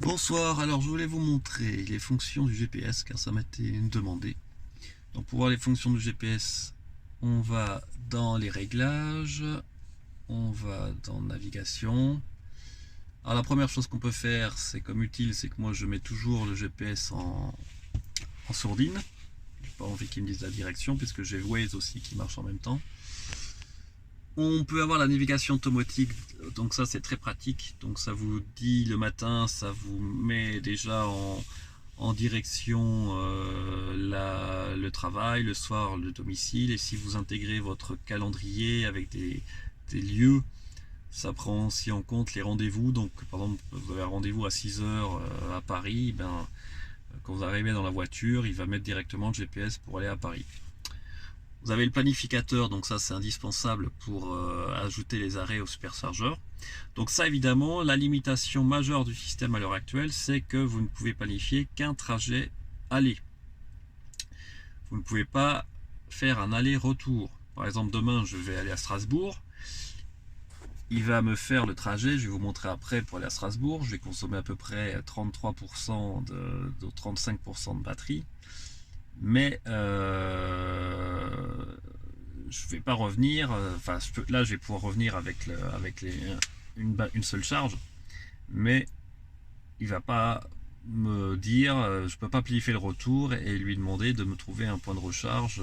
Bonsoir, alors je voulais vous montrer les fonctions du GPS car ça m'a été demandé. Donc pour voir les fonctions du GPS, on va dans les réglages, on va dans navigation. Alors la première chose qu'on peut faire, c'est comme utile, c'est que moi je mets toujours le GPS en sourdine. J'ai pas envie qu'il me dise la direction puisque j'ai Waze aussi qui marche en même temps. On peut avoir la navigation automatique, donc ça c'est très pratique. Donc ça vous dit le matin, ça vous met déjà en direction le travail, le soir le domicile. Et si vous intégrez votre calendrier avec des lieux, ça prend aussi en compte les rendez-vous. Donc par exemple, vous avez un rendez-vous à 6 heures à Paris, ben, quand vous arrivez dans la voiture, il va mettre directement le GPS pour aller à Paris. Vous avez le planificateur, donc ça c'est indispensable pour ajouter les arrêts au superchargeur. Donc ça évidemment, la limitation majeure du système à l'heure actuelle, c'est que vous ne pouvez planifier qu'un trajet aller. Vous ne pouvez pas faire un aller-retour. Par exemple, demain je vais aller à Strasbourg. Il va me faire le trajet, je vais vous montrer après pour aller à Strasbourg. Je vais consommer à peu près 33% de 35% de batterie. Mais je vais pas revenir, enfin là je vais pouvoir revenir avec une seule charge, mais il va pas me dire, je peux pas planifier le retour et lui demander de me trouver un point de recharge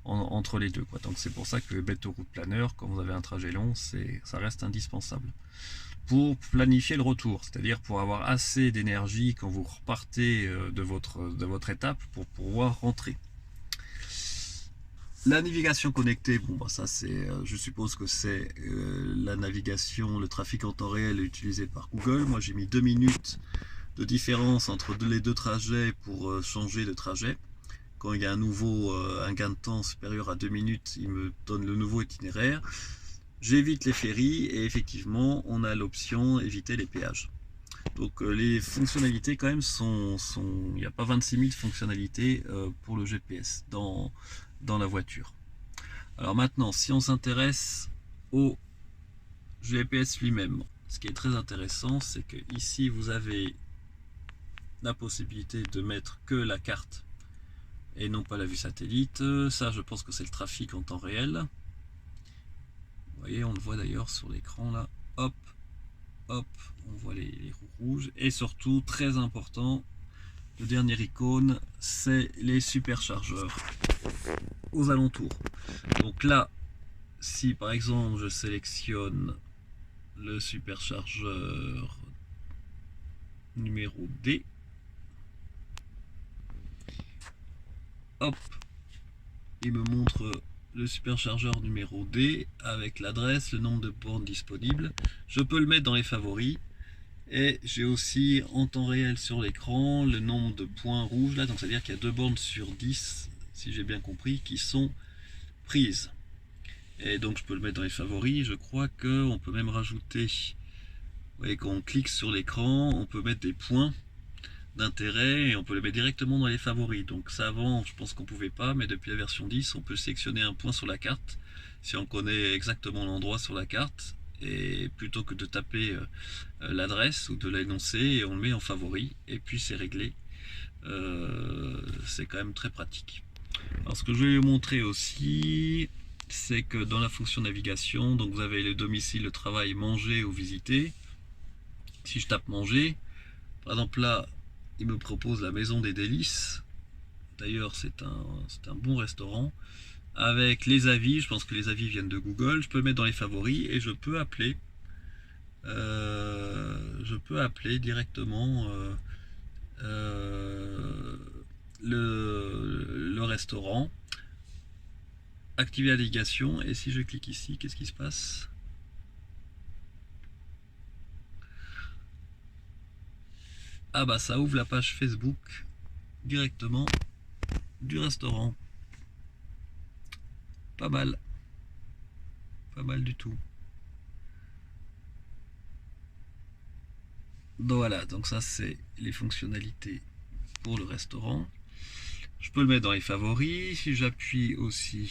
entre les deux, quoi. Donc c'est pour ça que bête au route planeur, quand vous avez un trajet long, ça reste indispensable pour planifier le retour, c'est-à-dire pour avoir assez d'énergie quand vous repartez de votre étape pour pouvoir rentrer. La navigation connectée, bon bah ça c'est, je suppose que c'est la navigation, le trafic en temps réel utilisé par Google. Moi j'ai mis 2 minutes de différence entre les deux trajets pour changer de trajet. Quand il y a un gain de temps supérieur à 2 minutes, il me donne le nouveau itinéraire. J'évite les ferries et effectivement on a l'option éviter les péages. Donc les fonctionnalités quand même il n'y a pas 26 000 fonctionnalités pour le GPS dans la voiture. Alors maintenant, si on s'intéresse au GPS lui-même, ce qui est très intéressant, c'est que ici vous avez la possibilité de mettre que la carte et non pas la vue satellite. Ça, je pense que c'est le trafic en temps réel. Vous voyez, on le voit d'ailleurs sur l'écran là. Hop, hop, on voit les roues rouges. Et surtout, très important, le dernier icône, c'est les superchargeurs aux alentours. Donc là, si par exemple je sélectionne le superchargeur numéro D, hop, il me montre le superchargeur numéro D avec l'adresse, le nombre de bornes disponibles. Je peux le mettre dans les favoris et j'ai aussi en temps réel sur l'écran le nombre de points rouges là, donc c'est à dire qu'il y a 2 bornes sur 10, si j'ai bien compris, qui sont prises. Et donc je peux le mettre dans les favoris. Je crois qu'on peut même rajouter, vous voyez, quand on clique sur l'écran, on peut mettre des points d'intérêt et on peut les mettre directement dans les favoris. Donc ça avant, je pense qu'on pouvait pas, mais depuis la version 10, on peut sélectionner un point sur la carte si on connaît exactement l'endroit sur la carte, et plutôt que de taper l'adresse ou de l'énoncer, et on le met en favori et puis c'est réglé. C'est quand même très pratique. Alors ce que je vais vous montrer aussi, c'est que dans la fonction navigation, donc vous avez le domicile, le travail, manger ou visiter. Si je tape manger, par exemple là, il me propose la maison des délices. D'ailleurs, c'est un bon restaurant. Avec les avis, je pense que les avis viennent de Google. Je peux le mettre dans les favoris et je peux appeler. Directement le restaurant. Activer la navigation. Et si je clique ici, qu'est-ce qui se passe? Ah bah ça ouvre la page Facebook directement du restaurant. Pas mal. Pas mal du tout. Donc voilà, donc ça c'est les fonctionnalités pour le restaurant. Je peux le mettre dans les favoris. Si j'appuie aussi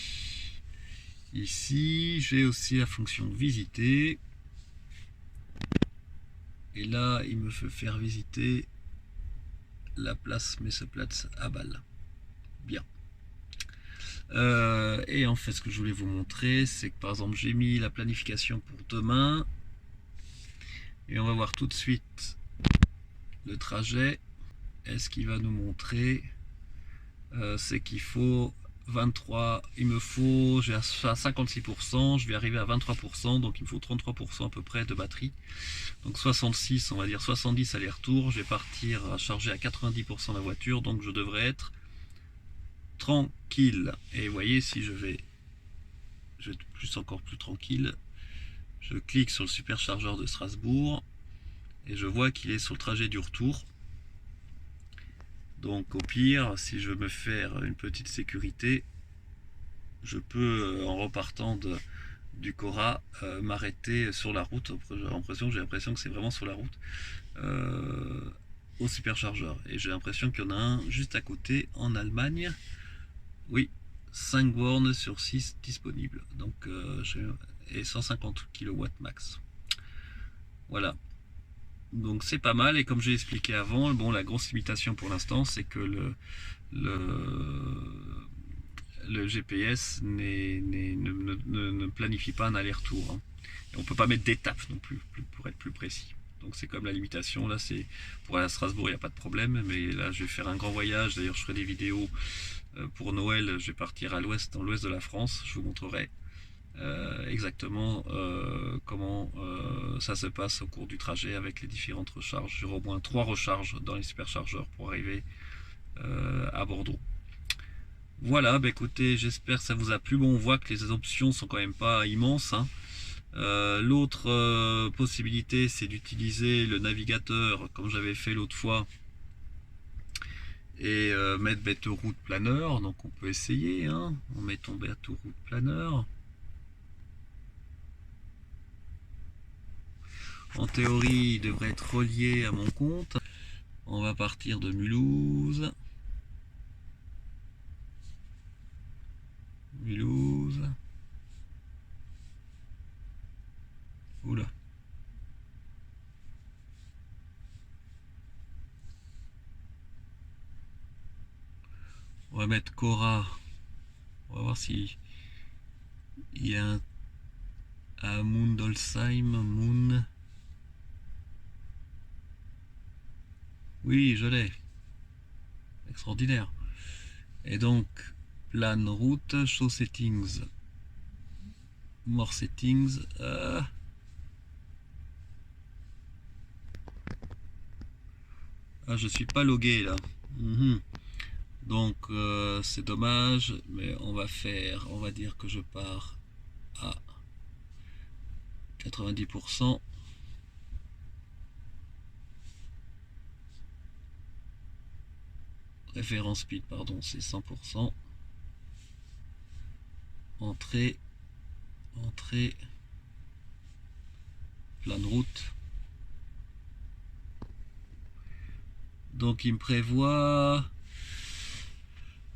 ici, j'ai aussi la fonction visiter. Et là, il me fait faire visiter la place Messeplatz à Bâle. Bien. Et en fait, ce que je voulais vous montrer, c'est que par exemple, j'ai mis la planification pour demain. Et on va voir tout de suite le trajet. Et ce qu'il va nous montrer, c'est qu'il faut 23, il me faut, j'ai à 56%, je vais arriver à 23%, donc il me faut 33% à peu près de batterie. Donc 66, on va dire 70 aller-retour, je vais partir à charger à 90% la voiture, donc je devrais être tranquille. Et vous voyez, si je vais être encore plus tranquille, je clique sur le superchargeur de Strasbourg et je vois qu'il est sur le trajet du retour. Donc au pire, si je veux me faire une petite sécurité, je peux en repartant du Cora m'arrêter sur la route. J'ai l'impression que c'est vraiment sur la route au superchargeur. Et j'ai l'impression qu'il y en a un juste à côté en Allemagne. Oui, 5 bornes sur 6 disponibles. Donc et 150 kW max. Voilà. Donc c'est pas mal, et comme j'ai expliqué avant, bon, la grosse limitation pour l'instant, c'est que le GPS ne planifie pas un aller-retour. Hein. Et on peut pas mettre d'étape non plus, pour être plus précis. Donc c'est comme la limitation. Là, c'est pour aller à Strasbourg, il n'y a pas de problème, mais là, je vais faire un grand voyage. D'ailleurs, je ferai des vidéos pour Noël. Je vais partir à l'ouest, dans l'ouest de la France. Je vous montrerai exactement comment ça se passe au cours du trajet avec les différentes recharges. J'aurai au moins 3 recharges dans les superchargeurs pour arriver à Bordeaux. Voilà, bah écoutez, j'espère que ça vous a plu. Bon, on voit que les options sont quand même pas immenses. Hein. L'autre possibilité, c'est d'utiliser le navigateur comme j'avais fait l'autre fois et mettre Better Route Planner. Donc on peut essayer, hein, en mettant Better Route Planner. En théorie, il devrait être relié à mon compte. On va partir de Mulhouse. Oula. On va mettre Cora. On va voir si il y a un à Mundolsheim. Moon. Oui, je l'ai. Extraordinaire. Et donc, plan route, show settings. More settings. Ah, je suis pas logué là. Donc c'est dommage, mais on va dire que je pars à 90%. Référence speed, pardon, c'est 100%. Entrée, plan de route. Donc il me prévoit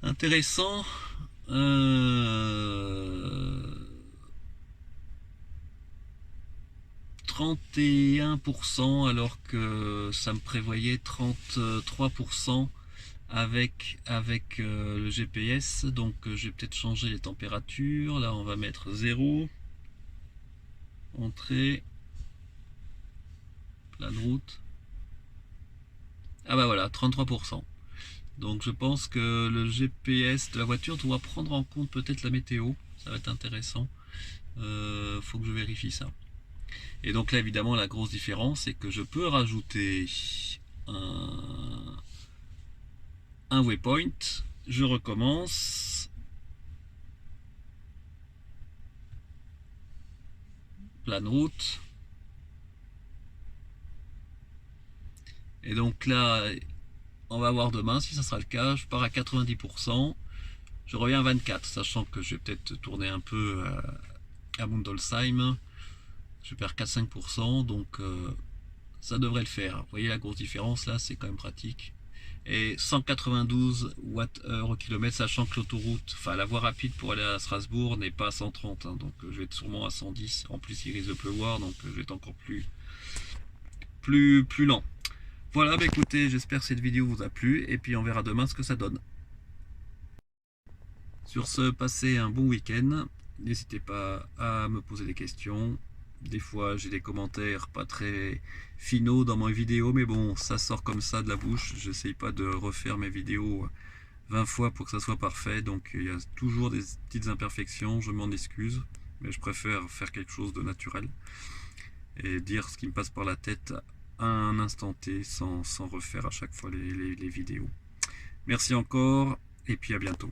intéressant 31% alors que ça me prévoyait 33% avec le GPS. Donc je vais peut-être changer les températures. Là on va mettre 0. Entrée, plan de route. Ah bah voilà, 33%. Donc je pense que le GPS de la voiture doit prendre en compte peut-être la météo. Ça va être intéressant. Faut que je vérifie ça. Et donc là évidemment la grosse différence c'est que je peux rajouter un waypoint. Je recommence. Plan de route. Et donc là, on va voir demain si ça sera le cas. Je pars à 90%. Je reviens à 24, sachant que je vais peut-être tourner un peu à Mundolsheim. Je perds 4-5%, donc ça devrait le faire. Vous voyez la grosse différence là, c'est quand même pratique. Et 192 Wh au kilomètre, sachant que l'autoroute, enfin la voie rapide pour aller à Strasbourg n'est pas à 130, hein, donc je vais être sûrement à 110. En plus il risque de pleuvoir, donc je vais être encore plus plus lent. Voilà, bah écoutez, j'espère que cette vidéo vous a plu et puis on verra demain ce que ça donne. Sur ce, passez un bon week-end. N'hésitez pas à me poser des questions. Des fois, j'ai des commentaires pas très finaux dans mes vidéos, mais bon, ça sort comme ça de la bouche. J'essaye pas de refaire mes vidéos 20 fois pour que ça soit parfait, donc il y a toujours des petites imperfections, je m'en excuse, mais je préfère faire quelque chose de naturel et dire ce qui me passe par la tête à un instant T sans refaire à chaque fois les vidéos. Merci encore et puis à bientôt.